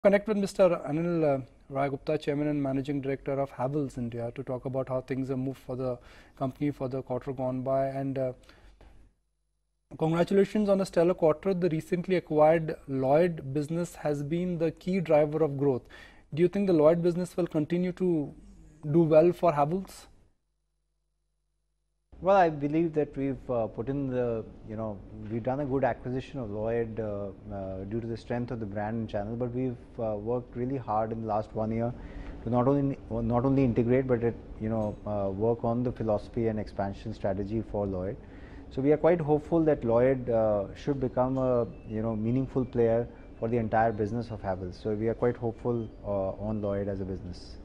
Connect with Mr. Anil Rai Gupta, Chairman and Managing Director of Havells India, to talk about how things have moved for the company for the quarter gone by. And congratulations on a stellar quarter. The recently acquired Lloyd business has been the key driver of growth. Do you think the Lloyd business will continue to do well for Havells? Well, I believe that we've put in the, we've done a good acquisition of Lloyd due to the strength of the brand and channel, but we've worked really hard in the last 1 year to not only integrate, but work on the philosophy and expansion strategy for Lloyd. So we are quite hopeful that Lloyd should become a meaningful player for the entire business of Havells. So we are quite hopeful on Lloyd as a business.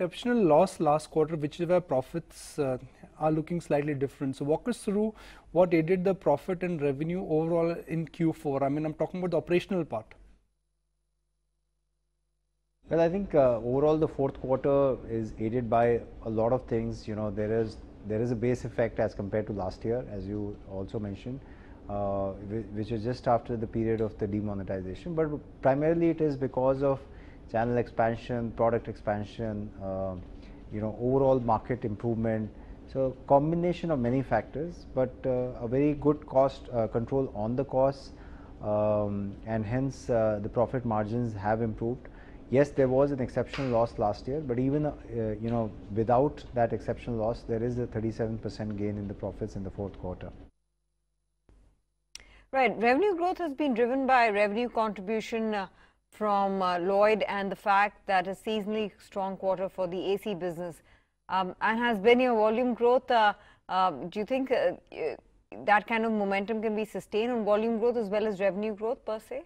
Exceptional loss last quarter, which is where profits are looking slightly different. So walk us through what aided the profit and revenue overall in Q4. I mean, I'm talking about the operational part. Well, I think overall the fourth quarter is aided by a lot of things. There is a base effect as compared to last year, as you also mentioned, which is just after the period of the demonetization. But primarily it is because of channel expansion, product expansion, overall market improvement. So combination of many factors, but a very good cost control on the costs, and hence the profit margins have improved. Yes, there was an exceptional loss last year, but even without that exceptional loss, there is a 37% gain in the profits in the fourth quarter. Right, revenue growth has been driven by revenue contribution from Lloyd and the fact that a seasonally strong quarter for the AC business, and has been your volume growth. Do you think that kind of momentum can be sustained on volume growth as well as revenue growth per se?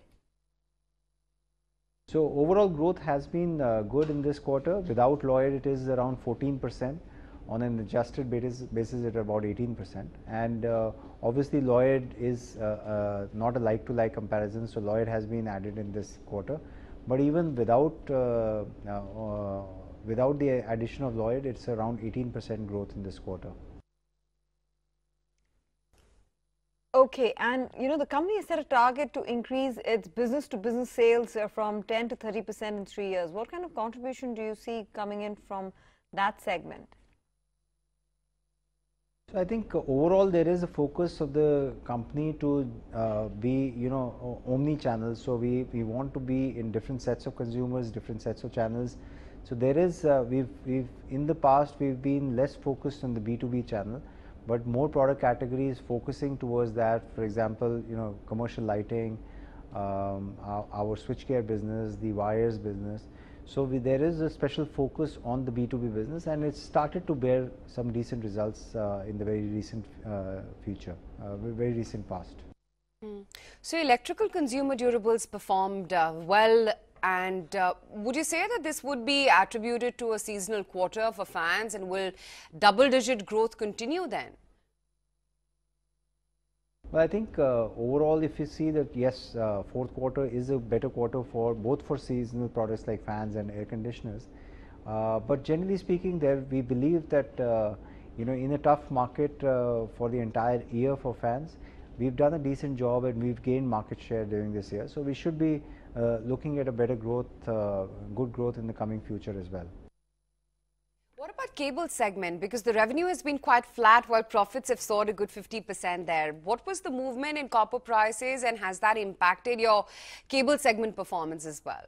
So overall growth has been good in this quarter. Without Lloyd, it is around 14%. On an adjusted basis, at about 18%. And obviously Lloyd is not a like-to-like comparison, so Lloyd has been added in this quarter. But even without the addition of Lloyd, it's around 18% growth in this quarter. Okay, and the company has set a target to increase its business-to-business sales from 10 to 30% in 3 years. What kind of contribution do you see coming in from that segment? So I think overall there is a focus of the company to be omni-channel. So we want to be in different sets of consumers, different sets of channels. So there is we've in the past we've been less focused on the B2B channel, but more product categories focusing towards that. For example, commercial lighting, our switchgear business, the wires business. So there is a special focus on the B2B business, and it's started to bear some decent results in the very recent very recent past. So electrical consumer durables performed well, and would you say that this would be attributed to a seasonal quarter for fans, and will double-digit growth continue then? Well, I think overall, if you see that, yes, fourth quarter is a better quarter for both for seasonal products like fans and air conditioners. But generally speaking, we believe that in a tough market for the entire year for fans, we've done a decent job and we've gained market share during this year. So we should be looking at a better growth, good growth in the coming future as well. What about cable segment? Because the revenue has been quite flat while profits have soared a good 50% there. What was the movement in copper prices, and has that impacted your cable segment performance as well?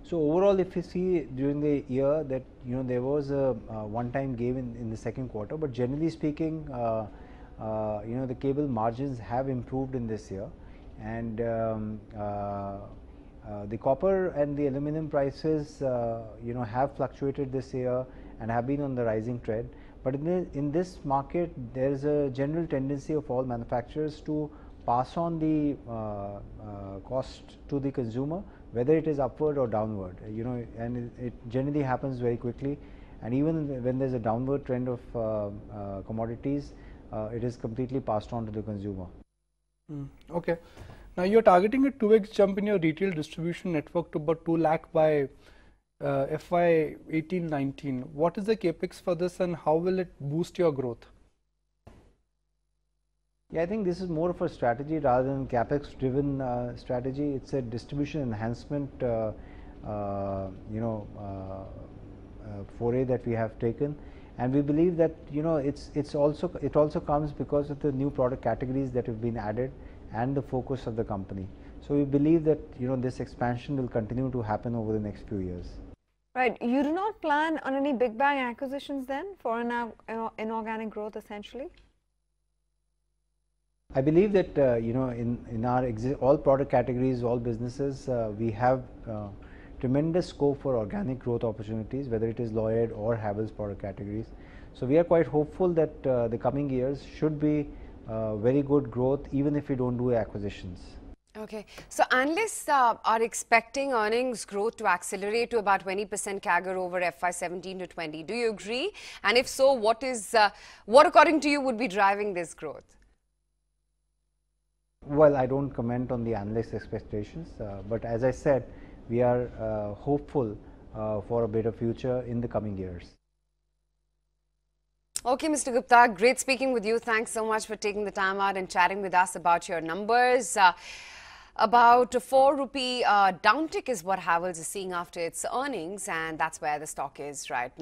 So overall, if you see during the year that there was a one-time gain in the second quarter, but generally speaking, the cable margins have improved in this year, and the copper and the aluminum prices have fluctuated this year and have been on the rising trend. But in this market, there is a general tendency of all manufacturers to pass on the cost to the consumer, whether it is upward or downward, and it generally happens very quickly. And even when there's a downward trend of commodities, it is completely passed on to the consumer. Okay. Now you're targeting a 2x jump in your retail distribution network to about 2 lakh by FY 18-19. What is the capex for this, and how will it boost your growth? Yeah, I think this is more of a strategy rather than capex driven strategy. It's a distribution enhancement foray that we have taken, and we believe that it also comes because of the new product categories that have been added and the focus of the company. So we believe that this expansion will continue to happen over the next few years. Right. You do not plan on any big bang acquisitions then for inorganic growth essentially? I believe that in our all product categories, all businesses, we have tremendous scope for organic growth opportunities, whether it is Lloyd or Havells product categories. So we are quite hopeful that the coming years should be very good growth, even if we don't do acquisitions. Okay, so analysts are expecting earnings growth to accelerate to about 20% CAGR over FY17 to 20. Do you agree? And if so, what according to you would be driving this growth? Well, I don't comment on the analyst expectations, but as I said, we are hopeful for a better future in the coming years. Okay, Mr. Gupta, great speaking with you. Thanks so much for taking the time out and chatting with us about your numbers. About a 4 rupee downtick is what Havells is seeing after its earnings, and that's where the stock is right now.